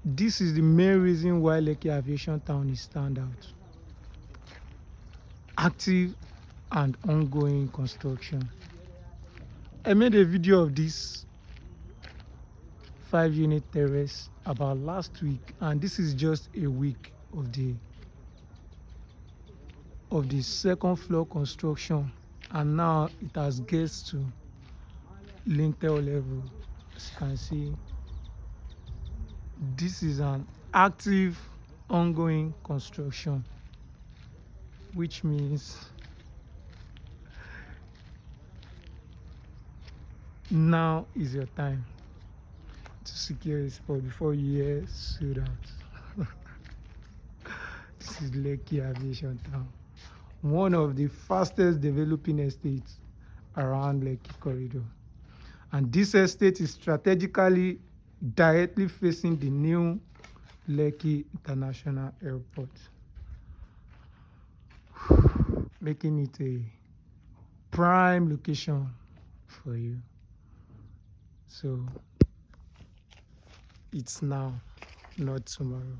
This is the main reason why Lekki Aviation Town is stand out. Active and ongoing construction. I made a video of this 5-unit terrace about last week, and this is just a week of the second floor construction, and now it has gets to lintel level. As you can see, this is an active ongoing construction, which means now is your time to secure a spot before you hear sold out. This is Lekki Aviation Town, one of the fastest developing estates around Lekki corridor. And this estate is strategically directly facing the new Lekki International Airport, making it a prime location for you. So it's now, not tomorrow.